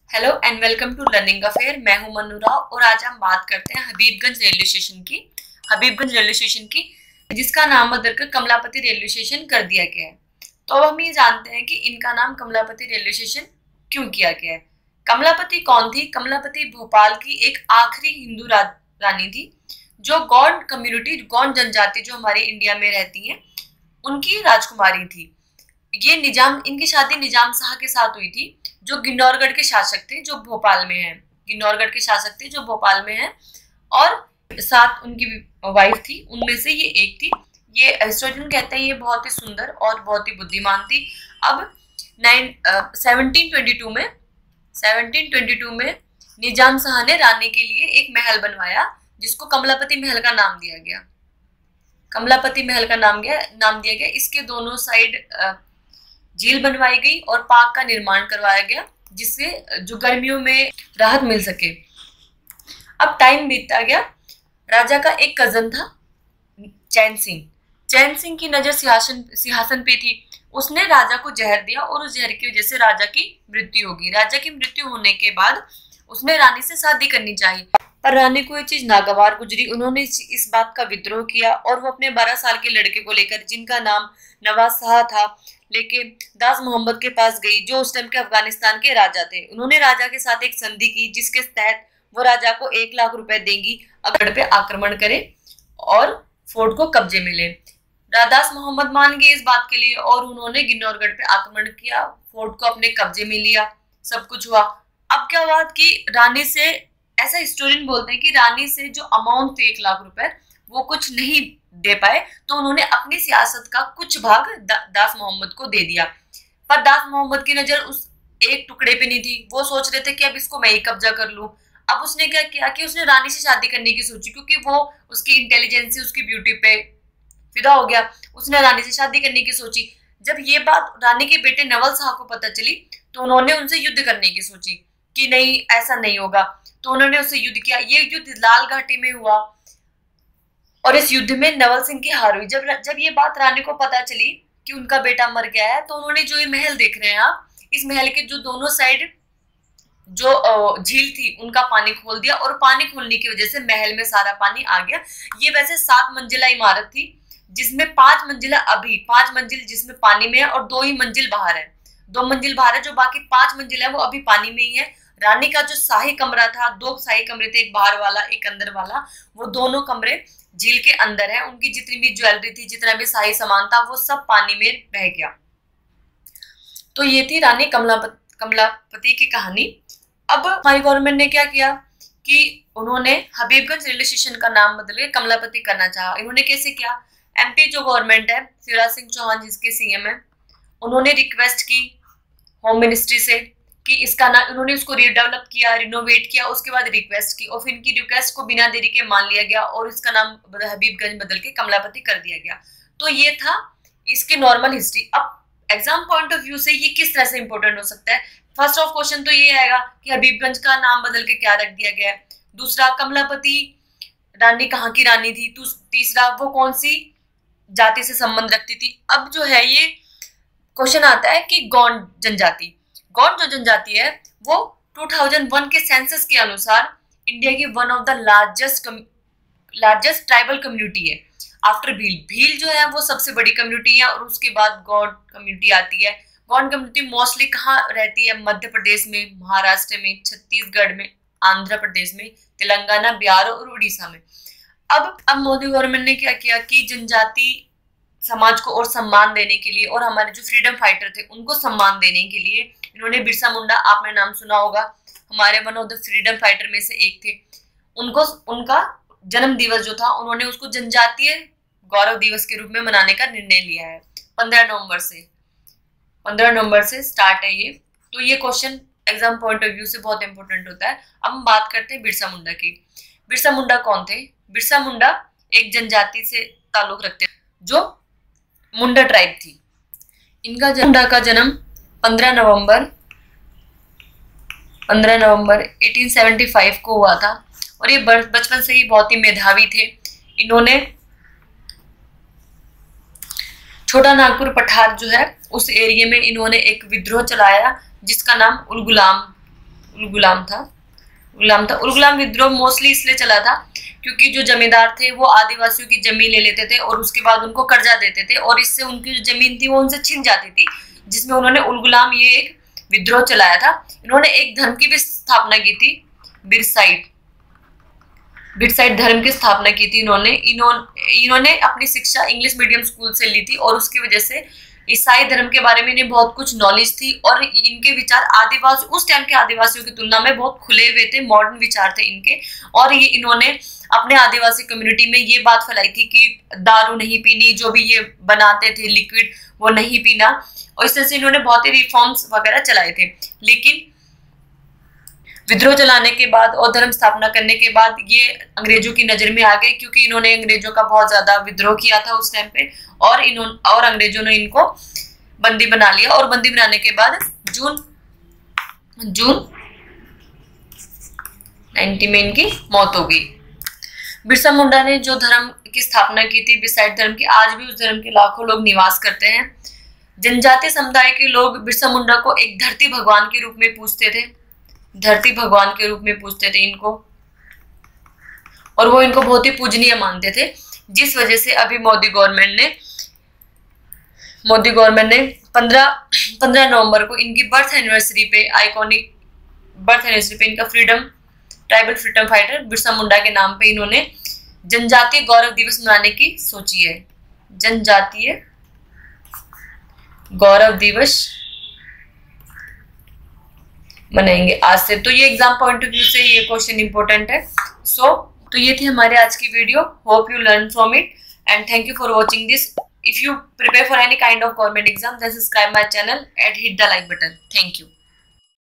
Hello and welcome to learning affair. मैं हूं मनु राव और आज हम बात करते हैं हबीबगंज रेलवे स्टेशन की। जिसका नाम बदलकर कमलापति रेलवे स्टेशन कर दिया गया है। तो अब हम ये जानते हैं कि इनका नाम कमलापति रेलवे स्टेशन क्यों किया गया है। कमलापति कौन थी? कमलापति भोपाल की एक आखिरी हिंदू रानी थी जो गौंड कम्युनिटी, गौंड जनजाति जो हमारे इंडिया में रहती है, उनकी राजकुमारी थी। ये निजाम, इनकी शादी निजाम शाह के साथ हुई थी जो गिन्नौरगढ़ के शासक थे, जो भोपाल में है। गिन्नौरगढ़ के शासक थे जो भोपाल में है, और साथ उनकी वाइफ थी, उनमें से ये एक थी। ये हिस्टोरियन कहते हैं ये बहुत ही सुंदर और बहुत ही बुद्धिमान थी। अब 1722 में निजाम शाह ने रानी के लिए एक महल बनवाया जिसको कमलापति महल का नाम दिया गया। कमलापति महल का नाम दिया गया। इसके दोनों साइड झील बनवाई गई और पार्क का निर्माण करवाया गया जिससे जो गर्मियों में राहत मिल सके। अब टाइम बीतता गया। राजा का एक कजन था चैन सिंह। चैन सिंह की नजर सिंहासन पे थी। उसने राजा को जहर दिया और उस जहर की वजह से राजा की मृत्यु होगी। राजा की मृत्यु होने के बाद उसने रानी से शादी करनी चाहिए, पर रानी को ये चीज नागवार गुजरी। उन्होंने इस बात का विद्रोह किया और वो अपने 12 साल के लड़के को लेकर, जिनका नाम नवाज शाह था, लेके दास मोहम्मद के पास गई जो उस टाइम के अफगानिस्तान के राजा थे। उन्होंने राजा के साथ एक संधि की जिसके तहत वो राजा को 1 लाख रुपए देंगी अगर पे आक्रमण करे और फोर्ट को कब्जे में ले। दास मोहम्मद मान गए इस बात के लिए और उन्होंने गिन्नौरगढ़ पे आक्रमण किया, फोर्ट को अपने कब्जे में लिया, सब कुछ हुआ। अब क्या हुआ कि रानी से, ऐसा हिस्टोरियन बोलते हैं कि रानी से जो अमाउंट थे 1 लाख रुपए, वो कुछ नहीं दे पाए, तो उन्होंने अपनी सियासत का कुछ भाग दास मोहम्मद को दे दिया। पर दास मोहम्मद की नजर उस एक टुकड़े पे नहीं थी। वो सोच रहे थे कि अब इसको मैं ही कब्जा कर लूं। अब उसने क्या किया कि उसने रानी से शादी करने की सोची, क्योंकि वो उसकी इंटेलिजेंसी, उसकी ब्यूटी पे फिदा हो गया। उसने रानी से शादी करने की सोची। जब ये बात रानी के बेटे नवल शाह को पता चली तो उन्होंने उनसे युद्ध करने की सोची कि नहीं, ऐसा नहीं होगा। तो उन्होंने उससे युद्ध किया। ये युद्ध लाल घाटी में हुआ और इस युद्ध में नवल सिंह की हार हुई। जब ये बात रानी को पता चली कि उनका बेटा मर गया है, तो उन्होंने जो ये महल देख रहे हैं आप, इस महल के जो दोनों साइड जो झील थी उनका पानी खोल दिया और पानी खोलने की वजह से महल में सारा पानी आ गया। ये वैसे 7 मंजिला इमारत थी जिसमें 5 मंजिल जिसमें पानी में है और 2 ही मंजिल बाहर है। 2 मंजिल बाहर है, जो बाकी 5 मंजिल है वो अभी पानी में ही है। रानी का जो शाही कमरा था, 2 शाही कमरे थे, एक बाहर वाला एक अंदर वाला, वो दोनों कमरे झील के अंदर है। उनकी जितनी भी ज्वेलरी थी, जितना भी शाही सामान था, वो सब पानी में बह गया। तो ये थी रानी कमलापति की कहानी। अब हमारी गवर्नमेंट ने क्या किया कि उन्होंने हबीबगंज रेलवे स्टेशन का नाम बदल के कमलापति करना चाहा। इन्होंने कैसे किया? एमपी जो गवर्नमेंट है, शिवराज सिंह चौहान जिसके सीएम है, उन्होंने रिक्वेस्ट की होम मिनिस्ट्री से कि इसका नाम, उन्होंने उसको रीडेवलप किया, रिनोवेट किया, उसके बाद रिक्वेस्ट की और फिर इनकी रिक्वेस्ट को बिना देरी के मान लिया गया और इसका नाम हबीबगंज बदल के कमलापति कर दिया गया। तो ये था इसकी नॉर्मल हिस्ट्री। अब एग्जाम पॉइंट ऑफ व्यू से ये किस तरह से इंपॉर्टेंट हो सकता है? फर्स्ट ऑफ क्वेश्चन तो ये आएगा कि हबीबगंज का नाम बदल के क्या रख दिया गया है। दूसरा, कमलापति रानी कहाँ की रानी थी। तीसरा, वो कौन सी जाति से संबंध रखती थी। अब जो है ये क्वेश्चन आता है कि गौंड जो जनजाति है वो 2001 के सेंसस के अनुसार इंडिया की one of the largest tribal community है आफ्टर भील जो है वो सबसे बड़ी कम्युनिटी है और उसके बाद गौंड कम्युनिटी आती है। गौंड कम्युनिटी मोस्टली कहाँ रहती है? मध्य प्रदेश में, महाराष्ट्र में, छत्तीसगढ़ में, आंध्र प्रदेश में, तेलंगाना, बिहार और उड़ीसा में। अब मोदी गवर्नमेंट ने क्या किया कि जनजाति समाज को और सम्मान देने के लिए और हमारे जो फ्रीडम फाइटर थे उनको सम्मान देने के लिए इन्होंने बिरसा मुंडा, आपने नाम सुना होगा, हमारे one of the freedom fighter में से एक थे, उनका जन्म दिवस जो था उन्होंने उसको जनजातीय गौरव दिवस के रूप में मनाने का निर्णय लिया है। 15 नवंबर से स्टार्ट है ये। तो ये question exam point of view से बहुत इंपॉर्टेंट होता है। अब हम बात करते हैं बिरसा मुंडा की। बिरसा मुंडा कौन थे? बिरसा मुंडा एक जनजाति से ताल्लुक रखते जो मुंडा ट्राइब थी। मुंडा का जन्म 15 नवंबर 1875 को हुआ था और ये बचपन से ही बहुत ही मेधावी थे। इन्होंने छोटा नागपुर पठार जो है उस एरिया में इन्होंने एक विद्रोह चलाया जिसका नाम उलगुलाम विद्रोह मोस्टली इसलिए चला था क्योंकि जो जमींदार थे वो आदिवासियों की जमीन ले लेते थे और उसके बाद उनको कर्जा देते थे और इससे उनकी जो जमीन थी वो उनसे छिन जाती थी, जिसमें उन्होंने उलगुलाम ये एक विद्रोह चलाया था। इन्होंने एक धर्म की भी स्थापना की थी, बिरसाइट धर्म की स्थापना की थी इन्होंने अपनी शिक्षा इंग्लिश मीडियम स्कूल से ली थी और उसकी वजह से ईसाई धर्म के बारे में इन्हें बहुत कुछ नॉलेज थी और इनके विचार आदिवासी उस टाइम के आदिवासियों की तुलना में बहुत खुले हुए थे, मॉडर्न विचार थे इनके। और ये इन्होंने अपने आदिवासी कम्युनिटी में ये बात फैलाई थी कि दारू नहीं पीनी, जो भी ये बनाते थे लिक्विड वो नहीं पीना, और इस तरह से इन्होंने बहुत ही रिफॉर्म्स वगैरह चलाए थे। लेकिन विद्रोह चलाने के बाद और धर्म स्थापना करने के बाद ये अंग्रेजों की नजर में आ गए क्योंकि इन्होंने अंग्रेजों का बहुत ज्यादा विद्रोह किया था उस टाइम पे और अंग्रेजों ने इनको बंदी बना लिया। और बंदी बनाने के बाद जून 19 में इनकी मौत हो गई। बिरसा मुंडा ने जो धर्म की स्थापना की थी बिरसाइट धर्म की, आज भी उस धर्म के लाखों लोग निवास करते हैं। जनजातीय समुदाय के लोग बिरसा मुंडा को एक धरती भगवान के रूप में पूजते थे, इनको, और वो इनको बहुत ही पूजनीय मानते थे, जिस वजह से अभी मोदी गवर्नमेंट ने 15 नवंबर को इनकी बर्थ एनिवर्सरी पे इनका tribal freedom fighter Birsa Munda के नाम पे इन्होंने जनजातीय गौरव दिवस मनाने की सोची है। जनजातीय गौरव दिवस मनाएंगे आज से। तो ये एग्जाम पॉइंट ऑफ व्यू से ये क्वेश्चन इंपॉर्टेंट है। तो ये थी हमारे आज की video. Hope you learn from it and thank you for watching this. If you prepare for any kind of government exam, then subscribe my channel and hit the like button. Thank you.